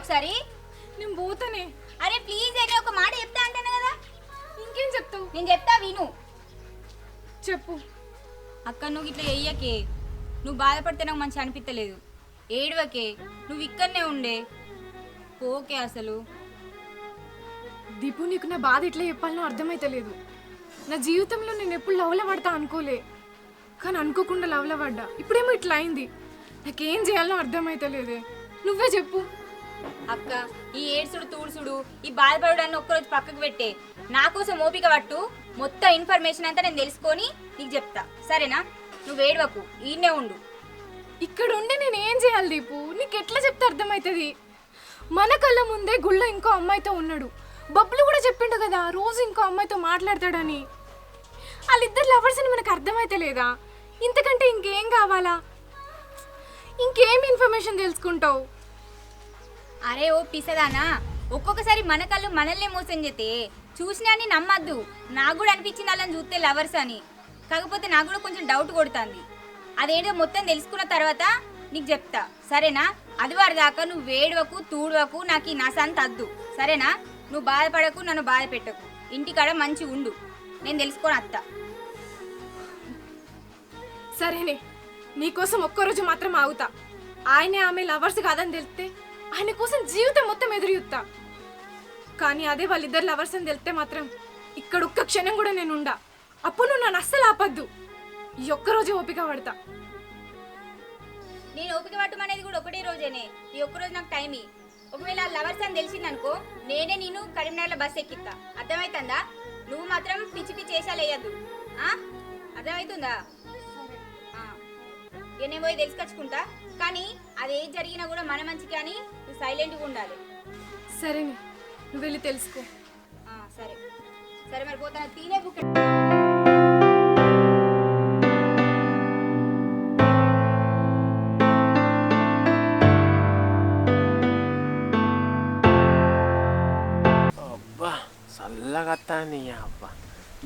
ఒకసారి. నేను పోతానే. అరే ప్లీజ్ అని ఒక మాట చెప్తా అంటాను కదా. ఇంకేం చెప్తావు? నేను చెప్తా విను. చెప్పు. అక్క నువ్వు ఇట్లా చెయ్యకే, నువ్వు బాధపడితే నాకు మంచి అనిపించలేదు. ఏడవకే, నువ్వు ఇక్కడనే ఉండే ఓకే. అసలు దీపు నీకు నా బాధ ఎట్లా చెప్పాలనో అర్థమైతలేదు. నా జీవితంలో నేను ఎప్పుడు లవ్లో పడతా అనుకోలే, కానీ అనుకోకుండా లవ్లో పడ్డా. ఇప్పుడేమో ఇట్లా అయింది. నాకేం చేయాలనో అర్థమైతలేదే. నువ్వే చెప్పు. అక్క ఈ ఏడ్సుడు తూడ్సుడు ఈ బాధపడడాన్ని ఒక్కరోజు పక్కకు పెట్టే, నా కోసం ఓపిక పట్టు. మొత్తం ఇన్ఫర్మేషన్ అంతా నేను తెలుసుకొని నీకు చెప్తా, సరేనా? నువ్వు ఏడవకు, ఈయనే ఉండు. ఇక్కడ ఉండి నేను ఏం చేయాలి దీపు? నీకు ఎట్లా చెప్తే అర్థమవుతుంది? మన కళ్ళ ముందే గుళ్ళో ఇంకో అమ్మాయితో ఉన్నాడు. బబ్బులు కూడా చెప్పిండు కదా రోజు ఇంకో అమ్మాయితో మాట్లాడతాడని. వాళ్ళిద్దరు లవర్స్ అని మనకు అర్థమైతలేదా? ఇంతకంటే ఇంకేం కావాలా? ఇంకేం ఇన్ఫర్మేషన్ తెలుసుకుంటావు? అరే ఓ పిసదానా, ఒక్కొక్కసారి మన కళ్ళు మనల్నే మోసం చేస్తే చూసినా అని నమ్మద్దు. నాకు కూడా అనిపించింది వాళ్ళని చూస్తే లవర్స్ అని. కాకపోతే నాకు కూడా కొంచెం డౌట్ కొడుతుంది. అదేంటో మొత్తం తెలుసుకున్న తర్వాత నీకు చెప్తా, సరేనా? అది వారి దాకా నువ్వు వేడవకు తూడవకు, నాకు ఈ నసంత అద్దు, సరేనా? నువ్వు బాధపడకు, నన్ను బాధ పెట్టకు, ఇంటికాడ మంచి ఉండు. నేను తెలుసుకొని అత్తా. సరేనే, నీకోసం ఒక్కరోజు మాత్రం ఆగుతా. ఆయనే ఆమె లవర్స్ కాదని తెలిస్తే ఆయన కోసం జీవితం మొత్తం ఎదురుయుత్తా. కానీ అదే వాళ్ళిద్దరు లవర్స్ అని తెలిస్తే మాత్రం ఇక్కడ ఒక్క క్షణం కూడా నేను ఉండా. అప్పుడు నువ్వు నన్ను అస్సలు ఆపద్దు. ఈ ఒక్కరోజు ఓపిక పడతా. నేను ఓపిక పట్టమనేది కూడా ఒకటే రోజేనే. ఈ ఒక్కరోజు నాకు టైం ఇయ్యి. ఒకవేళ లవర్స్ అని తెలిసిందనుకో, నేనే నేను కరీంనగర్లో బస్ ఎక్కిస్తా. అర్థమవుతుందా? నువ్వు మాత్రం పిచ్చి పిచ్చి వేసాలు వేయద్దు. అర్థమవుతుందా? నేను పోయి తెలుసుకొచ్చుకుంటా. కానీ అది ఏది జరిగినా కూడా మన మంచికి అని నువ్వు సైలెంట్గా ఉండాలి. సరేనే, నువ్వు వెళ్ళి తెలుసుకో. సరే సరే, మరి పోతాను. తీనే బుక్. అబ్బా చల్లగా వస్తాను. అబ్బా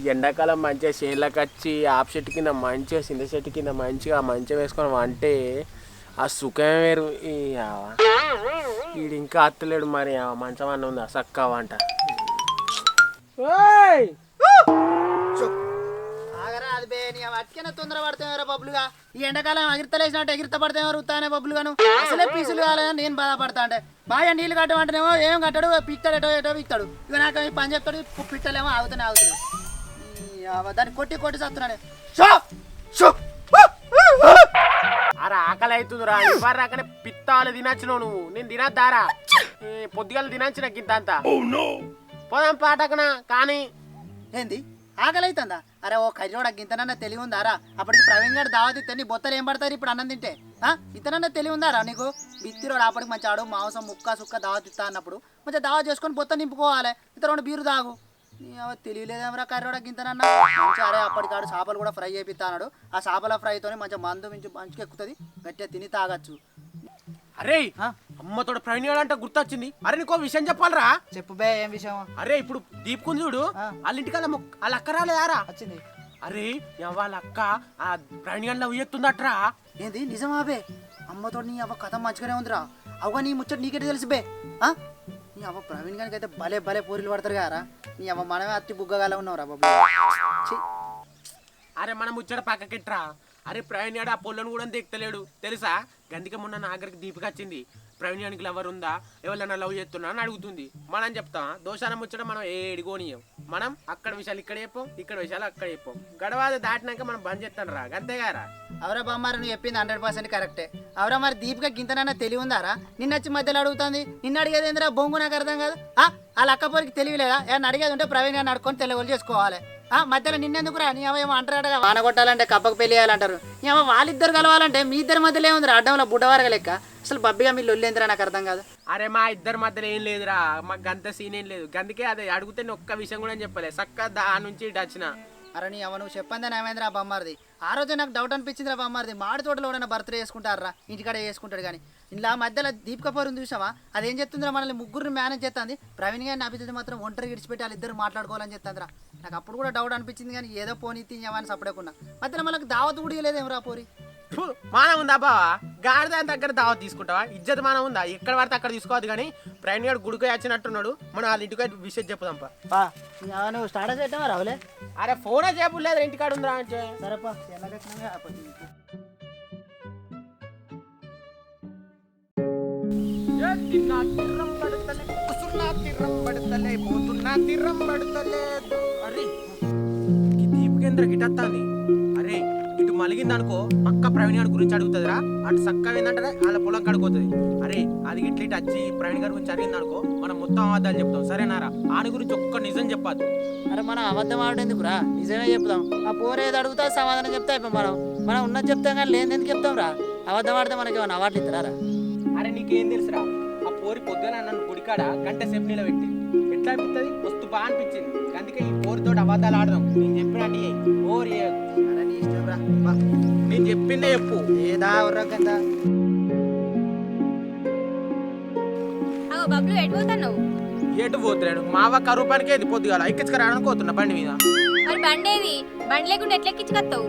ఈ ఎండాకాలం మంచిగా చేళ్ళకి వచ్చి ఆప్ చెట్టు కింద మంచిగా చింత చెట్టు కింద మంచిగా వేసుకొని అంటే ఆ సుఖమే వేరు. వీడు ఇంకా అత్తలేడు మరి. మంచం అన్న ఉంది సక్క వంట. అది బే నీ అట్కైనా తొందర పడతామరా బబ్బులుగా. ఈ ఎండాకాలం ఎగిరితలేసినట్టు ఎగిరిత పడతామో రుతానే బబ్బులుగాను. అసలే పీసులు కాలేదని నేను బాధపడతా. అంటే బాగా నీళ్ళు కట్టమంటేనేమో ఏం కట్టాడు, పిక్తాడు ఎటో పిక్తాడు. ఇక నాకు ఈ పని చెప్తాడు, పిట్టలేమో ఆగుతున్నాడు. దాన్ని కొట్టి చస్తున్నాడు. అరే ఆకలి అవుతుందిరా. ఇవ్వరు రాకనే పిత్తాలు తినచ్చినావు నువ్వు. నేను తినద్దారా? పొద్దుగాలు తినచ్చిన గింత అంతా. పోదాం పాటకనా. కానీ ఏంది ఆకలి అవుతుందా? అరే ఓ కర్రోడ గింతనన్నా తెలివి ఉందారా? అప్పటికి ప్రవీణ్ గారు దావతి తిని బొత్తలు ఏం పడతారు ఇప్పుడు అన్నం తింటే? ఇంతనన్నా తెలివి ఉందారా నీకు? బిత్తిరోడు అప్పటికి మంచి ఆడు మాంసం ముక్క సుక్క దావతి ఇస్తా అన్నప్పుడు మంచిగా దావా చేసుకొని బొత్త నింపుకోవాలి. ఇంత 2 బీరు తాగు. తెలియలేదేమరా కర్రోడ గింతనన్నా. మంచిగా అరే అప్పటికాడు చేపలు కూడా ఫ్రై చేపిస్తా అన్నాడు. ఆ చేపల ఫ్రైతోనే మంచిగా మందు మంచిగా ఎక్కుతుంది. గట్టిగా తిని తాగచ్చు. అరే అమ్మతోడు ప్రవీణ్ గారు అంటే గుర్తొచ్చింది. అరే నీకో విషయం చెప్పాలరా. చెప్పు బే, ఏం విషయం? అరే ఇప్పుడు దీపుకుని చూడు, వాళ్ళ ఇంటికి వాళ్ళ అక్క రాలేదారా? వచ్చింది. అరే వాళ్ళ అక్క ఆ ప్రవీణ్ గారిలో ఉయ్యెత్తుందట్రా. ఏంది నిజమా బే? అమ్మతో నీ అవ్వ కథ మంచిగానే ఉందిరా. అవ్వ నీ ముచ్చట నీకెటే తెలుసు బే? నీ అవ్వ ప్రవీణ్ గారికి అయితే భలే భలే పూరీలు పడతారు కదరా. నీ అవ్వ మనమే అత్తి బుగ్గగాల ఉన్నావురా బాబు. అరే మనం ముచ్చట పక్కకిట్రా. అరే ప్రవీణ్ గారు ఆ పొల్లను కూడా దిగుతలేడు తెలుసా? గందిక మొన్న నా దగ్గరికి దీపిక వచ్చింది. ప్రవీణ్ గారికి లవర్ ఉందా, ఎవరైనా లవ్ చేస్తున్నా అని అడుగుతుంది. మనం చెప్తాం దోషాన ముచ్చట మనం ఏడిగోనియం. మనం అక్కడ విషయాలు ఇక్కడ చెప్పాం, ఇక్కడ విషయాలు అక్కడ చెప్పాం. గడవాద దాటినాక మనం బంద్ చేస్తాను రా. అంతేగారా? అవరా బామ్మారు నువ్వు చెప్పింది 100% కరెక్టే. అవరా మరి దీపిక గింతనన్నా తెలివి ఉందారా? నిన్నొచ్చి మధ్యలో అడుగుతుంది. నిన్ను అడిగేది ఏందిరా బొంగు? నాకు అర్థం కాదు. వాళ్ళ అక్కపోరికి తెలియలేదా? ఏమన్నా అడిగేది ఉంటే ప్రవీణ్ గారిని అడుకొని తెల్లగోలు చేసుకోవాలి. మధ్యలో నిన్నెందుకురా? నీ ఏమో అంటారు వాన కొట్టాలంటే కప్పకు పెళ్లి చేయాలంటారు. ఏమో వాళ్ళిద్దరు కలవాలంటే మీ ఇద్దరి మధ్యలో ఏముందిరా? అడ్డంలో బుడ్డవారగా లెక్క. అసలు బబ్బిగా మీ లొల్లేందిరా? నాకు అర్థం కాదు. అరే మా ఇద్దరి మధ్యలో ఏం లేదురా. మాకు గంత సీన్ ఏం లేదు. గందుకే అదే అడిగితే ఒక్క విషయం కూడా చెప్పలేదు. చక్కగా దాని నుంచి ఇటు వచ్చిన. అరే నీ అవ్వ నువ్వు చెప్పందని ఏమైందిరా బామ్మారిది? ఆ రోజే నాకు డౌట్ అనిపించిందిరా బామ్మారిది. మాడి తోటలో ఎవరైనా బర్త్డే చేసుకుంటారా? ఇంటికాడ చేసుకుంటాడు కానీ ఇలా మధ్యలో దీపిక పోరుని చూసావా? అదేం చెప్తుందిరా? మనల్ని ముగ్గురిని మేనేజ్ చేస్తుంది. ప్రవీణ్ గారిని అభిజిత్ మాత్రం ఒంటరి విడిచిపెట్టి వాళ్ళిద్దరు మాట్లాడుకోవాలని చెప్తుందిరా. నాకు అప్పుడు కూడా డౌట్ అనిపించింది కానీ ఏదో పోనీ తినేవని సపడకుండా మధ్యలో మనకు దావత్ కూడా లేదేమరా పోరి. మానం ఉందా బావా గాడిద దగ్గర దావత్ తీసుకుంటావా ఇజ్జత్ మానం ఉందా ఎక్కడ పడితే అక్కడ తీసుకోవద్దు కానీ ప్రవీణ్ గారు గుడికి వచ్చినట్టున్నాడు మనం వాళ్ళ ఇంటికి విషయం చెప్పుదాంపా నువ్వు స్టార్ట్ చేయటమా రావులే అరే ఫోనే చెప్పు లేదు ఇంటికాడ ఉందా అంటే సరేపా అరే ఈ దీపకేంద్ర గిటత్తాంది అరే ఇటు మలిగింది అనుకో పక్క ప్రవీణ్ గారి గురించి అడుగుతుందిరా అటు చక్కగా ఏంటంటే వాళ్ళ పొలం కడుకోతుంది అరే అది ఇట్లా ఇటు వచ్చి ప్రవీణ్ గారి గురించి అడిగింది అనుకో మనం మొత్తం అబద్ధాలు చెప్తాం సరేనారా ఆని గురించి ఒక్క నిజం చెప్పద్దు అరే మనం అబద్ధం ఆడేందుకురా నిజమే చెప్తాం ఆ పోరు ఏది అడుగుతా సమాధానం చెప్తా అయిపోయి మనం ఉన్నది చెప్తాం కానీ లేని ఎందుకు చెప్తాం రా అబద్ధం ఆడితే మనకి ఏమైనా అవార్డులు ఇస్తారా అరే నీకేం తెలుసురా ఆ పోరి పొద్దున నన్ను గుడికాడ గంట సేపు నిలబెట్టి ఎట్లా అనిపిస్తుంది వస్తు బాగా అనిపించింది అందుకే ఈ పోరితో అబద్ధాలు ఆడదాం నేను చెప్పినట్టు పోరి అరే నీ ఇష్టం రా నేను చెప్పిందే చెప్పు ఏదా ఉర్రకందా అగో బబ్లు ఎటు పోతున్నావు? ఎటు పోతున్నాడు మావ కరువు పనికి ఏది పొద్దుగాల ఎక్కించుకురావడానికి పోతున్నా బండి మీద మరి బండేది బండి లేకుండా ఎట్లా ఎక్కించుకొస్తావు?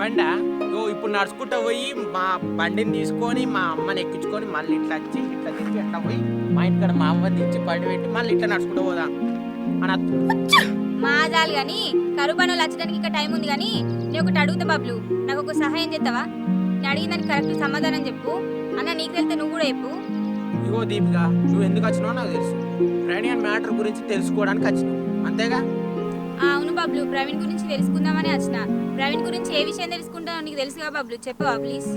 బండా ఓ ఇప్పుడు నడుచుకుంటా పోయి మా బండిని తీసుకొని మా అమ్మని ఎక్కించుకొని మళ్ళీ ఇట్లా వచ్చి ఇట్లా తిరిగి అట్లా పోయి మా ఇంటికాడ మా అమ్మని తెచ్చి బండి పెట్టి మళ్ళీ ఇట్లా నడుచుకుంటూ పోదా అని మాజాలు కానీ కరువు పనులు వచ్చడానికి ఇంకా టైం ఉంది కానీ నేను ఒకటి అడుగుతా బబ్లు నాకు ఒక సహాయం చేస్తావా? నేను అడిగిన దానికి కరెక్ట్ సమాధానం చెప్పు అన్న. నీకు వెళ్తే నువ్వు కూడా చెప్పు. ఇగో దీపిక నువ్వు ఎందుకు వచ్చినావో నాకు తెలుసు ప్రవీణ్ మ్యాటర్ గురించి తెలుసుకోవడానికి వచ్చినావు అంతేగా? అవును బబ్లు, ప్రవీణ్ గురించి తెలుసుకుందామని వచ్చిన. ప్రవీణ్ గురించి ఏ విషయం తెలుసుకుంటానో నీకు తెలుసుగా బబ్లు, చెప్పవా ప్లీజ్?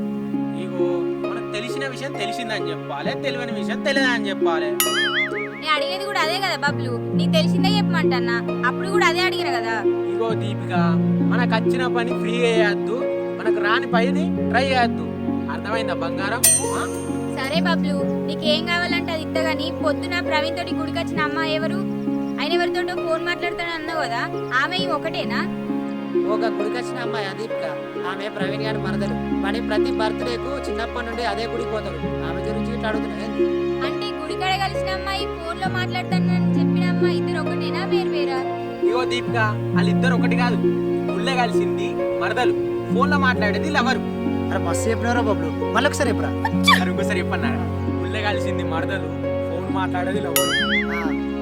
ఇగో మనకు తెలిసిన విషయం తెలిసిందని చెప్పాలి తెలియని విషయం తెలియదని చెప్పాలి. నేను అడిగేది కూడా అదే కదా బబ్లు, నీకు తెలిసిందే చెప్పమంటన్నా. అప్పుడు కూడా అదే అడిగిన కదా. ఇగో దీపిక మనకు వచ్చిన పని ఫ్రీ చేయద్దు మనకు రాని పని ట్రై చేయద్దు అర్థమైందా బంగారం? సరే బబ్లు, నీకేం కావాలంటే అది ఇస్తా గానీ పొద్దున ప్రవీణ్ తోటి గుడికి వచ్చిన అమ్మాయి ఎవరు? ఆయన ఎవరితోటో ఫోన్ మాట్లాడుతాను అన్నావు కదా, ఆమె ఒకటేనా? ఒక గుడికి వచ్చిన అమ్మాయి దీపిక, ఆమె ప్రవీణ్ గారి మరదలు. మరి ప్రతి బర్త్డేకు చిన్నప్పటి నుండి అదే గుడికి పోతారు. ఆమె గురించి ఇట్లా అడుగుతున్నాయి అంటే గుడికాడ కలిసిన అమ్మాయి ఫోన్ లో మాట్లాడతానని చెప్పిన అమ్మాయి ఇద్దరు ఒకటేనా వేరు వేరా? ఇగో దీపిక వాళ్ళిద్దరు ఒకటి కాదు, గుళ్ళే కలిసింది మరదలు, ఫోన్ లో మాట్లాడేది లవరు. అరే మస్తు చెప్పినారా బబ్లు, మళ్ళీ ఒకసారి ఎప్పుడా ఇంకోసారి చెప్పన్నారా? గుళ్ళే కలిసింది మరదలు, ఫోన్ మాట్లాడేది లవరు.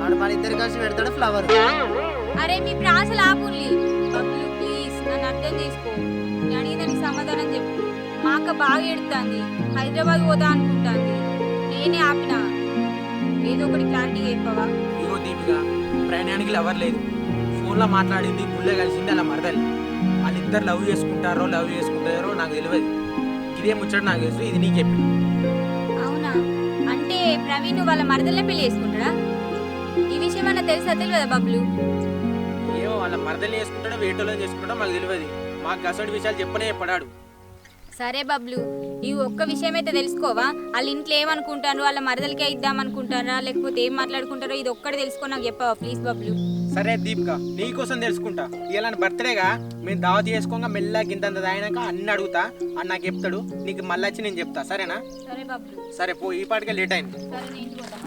ఆడు మన ఇద్దరు కలిసి పెడతాడు ఫ్లవర్. అరే మీ ప్రాసలు ఆపుల్లి బబ్లు, ప్లీజ్ నన్ను అర్థం చేసుకో. నేను అడిగిన సమాధానం చెప్పు. మా అక్క బాగా ఎడుతుంది, హైదరాబాద్ పోదా అనుకుంటాంది. నేనే ఆపిన, ఏదో ఒకటి క్లారిటీగా చెప్పవా? ఇగో దీపిక ప్రయాణానికి లవర్ లేదు, ఫోన్ లో మాట్లాడింది గుళ్ళే కలిసింది అలా మరదలు. వాళ్ళిద్దరు లవ్ చేసుకుంటారో లవ్ చేసుకుంటారో నాకు తెలియదు. ఇదే ముచ్చట నాకు తెలుసు, ఇది నీకు చెప్పి. అవునా? అంటే ప్రవీణ్ వాళ్ళ మరదల్నే పెళ్లి చేసుకుంటాడా? ఈ విషయం అన్న తెలుసా తెలియదా బబ్లు? ఏమో వాళ్ళ మరదలు చేసుకుంటాడో వేటలో చేసుకుంటాడో మాకు తెలియదు. మాకు అసలు విషయాలు చెప్పనే చెప్పడాడు. సరే బబ్లు, ఈ ఒక్క విషయం అయితే తెలుసుకోవా? వాళ్ళ ఇంట్లో ఏమనుకుంటారు, వాళ్ళ మరదలకే ఇద్దామనుకుంటారా లేకపోతే ఏం మాట్లాడుకుంటారో ఇది ఒక్కటి తెలుసుకో నాకు చెప్పవా ప్లీజ్ బబ్లు? సరే దీపిక నీకోసం తెలుసుకుంటా. ఇలా బర్త్డేగా మేము దావత్ చేసుకోగా మెల్లగా గింతంత తాగినాక అన్ని అడుగుతా, అని నాకు చెప్తాడు. నీకు మళ్ళీ వచ్చి నేను చెప్తా, సరేనా? సరే బబ్లు. సరే పో, ఈ పాటికే లేట్ అయింది. సరే నేను ఇంటికి పోతా.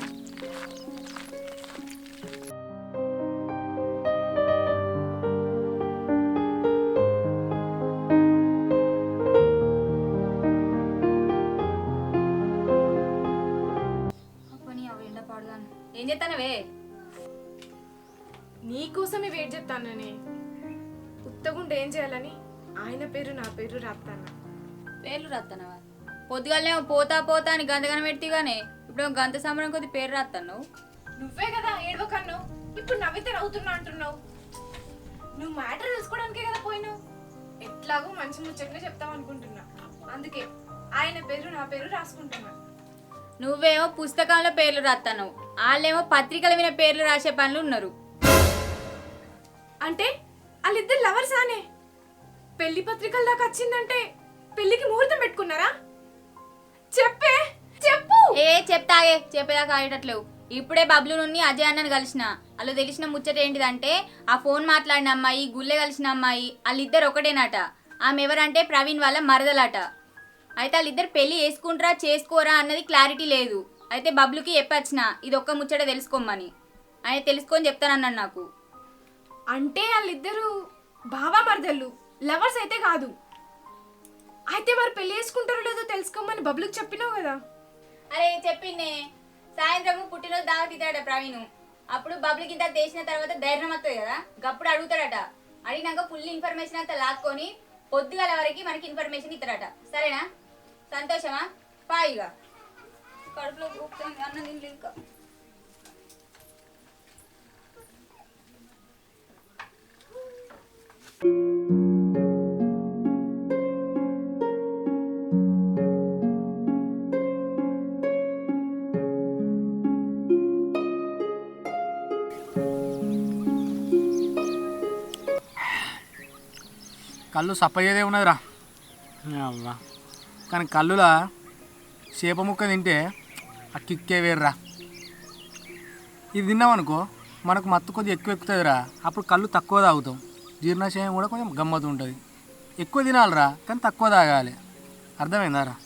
ఏం చేస్తానవే? నీకోసమే వెయిట్ చేస్తానని. ఉత్తగుంటే ఏం చేయాలని ఆయన పేరు నా పేరు రాస్తాను. పేర్లు రాస్తానవా? పొద్దుగాలనేమో పోతా పోతా అని గంతగనం పెడితేగానే ఇప్పుడు గంత సమరం కొద్ది పేరు రాస్తాను. నువ్వే కదా ఏడవకన్నావు, ఇప్పుడు నవ్వితే నవ్వుతున్నా అంటున్నావు. నువ్వు మ్యాటర్ తెలుసుకోవడానికే కదా పోయినావు. ఎట్లాగో మంచి ముచ్చట్లే చెప్తావు అనుకుంటున్నా, అందుకే ఆయన పేరు నా పేరు రాసుకుంటున్నా. నువ్వేమో పుస్తకంలో పేర్లు రాస్తాను, వాళ్ళేమో పత్రికల మీద పేర్లు రాసే పనులు ఉన్నారు. అంటే వాళ్ళిద్దరు లవర్స్ ఆనే? పెళ్లి పత్రికల దాకా వచ్చిందంటే పెళ్లికి ముహూర్తం పెట్టుకున్నారా? చెప్పే చెప్పు. ఏ చెప్తాగే, చెప్పేదాకా ఆగేటట్లేవు. ఇప్పుడే బబ్లు నుండి అజయ్ అన్నని కలిసిన. వాళ్ళు తెలిసిన ముచ్చట ఏంటిదంటే ఆ ఫోన్ మాట్లాడిన అమ్మాయి గుళ్ళే కలిసిన అమ్మాయి వాళ్ళిద్దరు ఒకటేనట. ఆమె ఎవరంటే ప్రవీణ్ వాళ్ళ మరదలట. అయితే వాళ్ళిద్దరు పెళ్లి చేసుకుంటారా చేసుకోరా అన్నది క్లారిటీ లేదు. అయితే బబ్లుకి చెప్పొచ్చిన ఇది ఒక్క ముచ్చట తెలుసుకోమని. ఆయన తెలుసుకొని చెప్తానన్నాడు నాకు. అంటే వాళ్ళిద్దరు బావా మరదళ్ళు, లవర్స్ అయితే కాదు. అయితే మరి పెళ్లి చేసుకుంటారో లేదో తెలుసుకోమని బబ్లుకి చెప్పినావు కదా. అరే చెప్పిండే, సాయంత్రం పుట్టినరోజు దావత్ ఇస్తాడట ప్రవీణ్. అప్పుడు బబ్లుకి ఇంత చేసిన తర్వాత ధైర్యం వస్తుంది కదా, గప్పుడు అడుగుతాడట. అడిగినాక ఫుల్ ఇన్ఫర్మేషన్ అంతా లాక్కొని పొద్దుగాల వరకు మనకి ఇన్ఫర్మేషన్ ఇస్తాడట. సరేనా? సంతోషమా? పాయిగా కడుపులో కూపుతుంది, అన్నం తినలేదు ఇంకా. కళ్ళు సప్పయ్యేదే ఉన్నదిరా అవ్వా. కానీ కళ్ళులా చేప ముక్క తింటే ఆ కిక్కే వేర్రా. ఇది తిన్నామనుకో మనకు మత్తు కొద్దిగా ఎక్కువ ఎక్కుతుందిరా, అప్పుడు కళ్ళు తక్కువ తాగుతాం, జీర్ణాశయం కూడా కొంచెం గమ్మత్తు ఉంటుంది. ఎక్కువ తినాలిరా కానీ తక్కువ తాగాలి, అర్థమైందారా?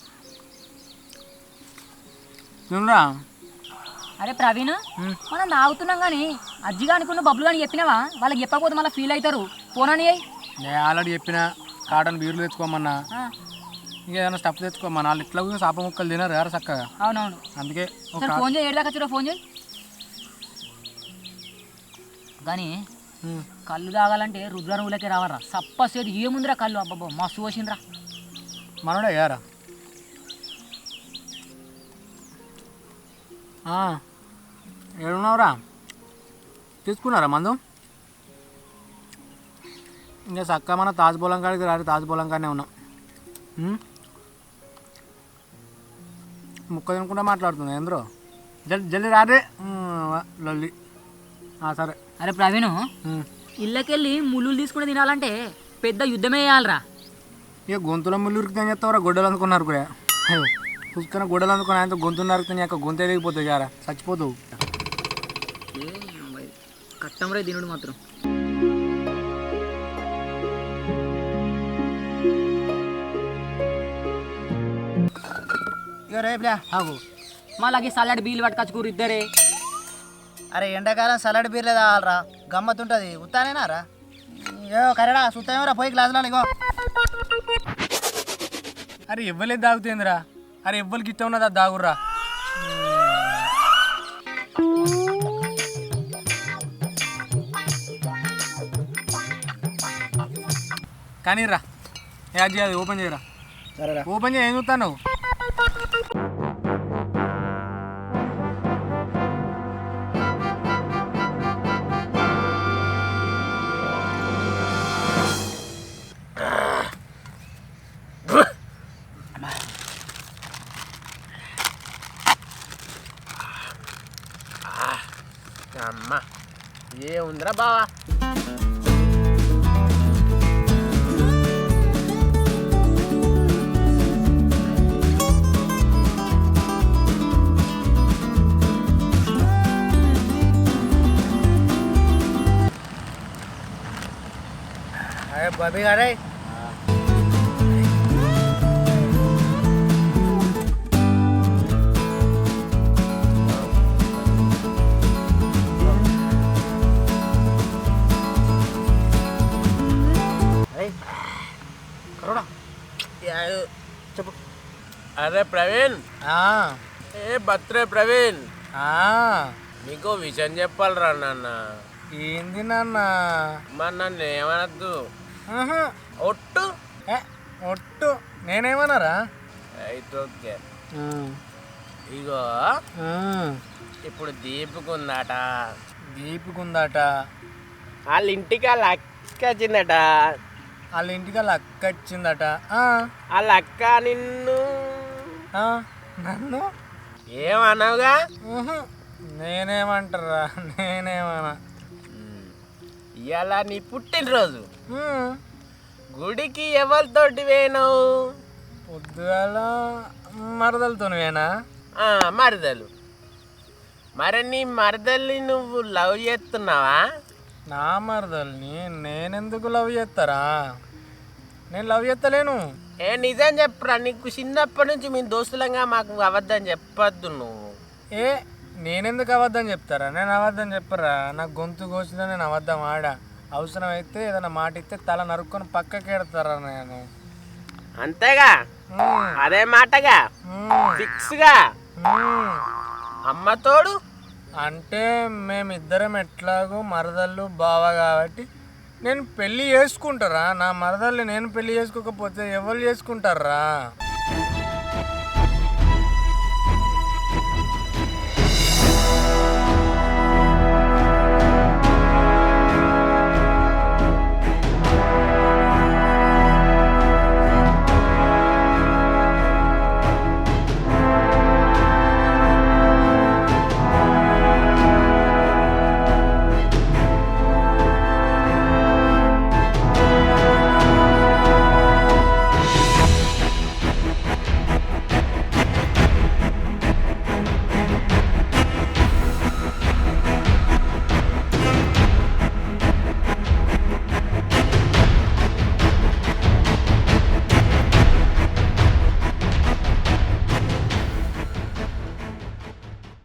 తినరా. అరే ప్రవీణ్, మనం తాగుతున్నాం కానీ అజ్జిగా అనుకున్న బబ్బులు కానీ చెప్పినావా? వాళ్ళకి చెప్పకపోతే మళ్ళీ ఫీల్ అవుతారు. పోనని నేను ఆల్రెడీ చెప్పిన కాటన్ బీర్లు తెచ్చుకోమన్నా, ఇంకేదైనా స్టఫ్ తెచ్చుకోమన్నా. వాళ్ళు ఇట్లా చేప ముక్కలు తినరు కదా చక్కగా. అవునవును. అందుకే సరే ఫోన్ చేయి, ఏడు దాకా ఫోన్ చేయి. కానీ కళ్ళు తాగాలంటే రుద్ర నువ్వులకే రావరా, సప్పసేది ఏముందిరా కళ్ళు. అబ్బాబా మస్తు పోసిండ్రా. మనోడే యారా. ఏడున్నావురా? తీసుకున్నారా మందు? ఇంకా చక్క మన తాజ్పోలం కాడికి రాడు, తాజ్పోలం కాడనే ఉన్నాం. ముక్క తినకుండా మాట్లాడుతున్నా ఎందరో. జల్దీ రాదే లొల్లి. సరే. అరే ప్రవీణ్, ఇళ్ళకెళ్ళి ముళ్ళు తీసుకుని తినాలంటే పెద్ద యుద్ధమే వేయాలరా. ఇక గొంతులో ముళ్ళు ఉరికితే చెప్తావురా, గొడ్డలు అందుకున్నారు కూడా. పుష్కన గొడ్డలు అందుకుని ఆయనతో గొంతు నరికితే నీ యొక్క గొంతు ఎదిగిపోతుంది కారా, చచ్చిపోతావు. కట్టం రే తినుడు మాత్రం. ఇక రేపులే ఆగు. మళ్ళీ సలాడ్ బీలు పట్టుకొచ్చుకూరు ఇద్దరే. అరే ఎండాకాలం సలాడ్ బీర్లే తాగాలరా, గమ్మత్తుంటుంది. ఉత్తానేనారా? ఏ కరెడా సుత్తమేరా, పోయి గ్లాసులో ఇగో. అరే ఇవ్వలేదు తాగుతుందిరా. అరే ఇవ్వలకి ఇష్టం ఉన్నది అది దాగుర్రా. కానీ రా అది ఓపెన్ చేయరా. సరేరా. ఓపెన్ చేయ, ఏం చూస్తాను నువ్వు? అమ్మ ఏముందిరా బావా. అరే బాబీ గారే, చెప్పు. అరే ప్రవీణ్, ఏ బర్త్డే ప్రవీణ్, నీకు విషయం చెప్పాలరా నాన్న. ఏంది నాన్న? మరి నన్ను ఏమనద్దు. ఒట్టు ఒట్టు నేనేమన్నారా? అయితే ఓకే. ఇగో ఇప్పుడు దీపుకుందట. దీపుకుందట? వాళ్ళ ఇంటికి వాళ్ళ అక్క వచ్చిందట. వాళ్ళ ఇంటికి వాళ్ళ అక్క వచ్చిందట. వాళ్ళ అక్క నిన్ను నన్ను ఏమన్నావుగా? నేనేమంటారా? నేనేమన్నా. ఇవాళ నీ పుట్టినరోజు, గుడికి ఎవరితోటి వేయనావు? పొద్దుగాల మరదలతోనేనా? మరదలు. మరి నీ మరదల్ని నువ్వు లవ్ చేస్తున్నావా? నా మరదల్ని నేనెందుకు లవ్ చేస్తారా? నేను లవ్ చేస్తలేను. నిజం చెప్పురా, నీకు చిన్నప్పటి నుంచి మీ దోస్తులంగా మాకు అబద్ధం చెప్పొద్దు నువ్వు. నేనెందుకు అబద్ధం చెప్తారా? నేను అబద్ధం చెప్పరా? నాకు గొంతు కోసినా నేను అబద్ధం ఆడా. అవసరం అయితే ఏదైనా మాట ఇస్తే తల నరుక్కొని పక్కకి ఎడతారా నేను? అంతేగా అదే మాటగా ఫిక్స్గా అమ్మతోడు అంటే మేమిద్దరం ఎట్లాగో మరదళ్ళు బావ కాబట్టి నేను పెళ్ళి చేసుకుంటారా? నా మరదళ్ళు నేను పెళ్ళి చేసుకోకపోతే ఎవరు చేసుకుంటారా?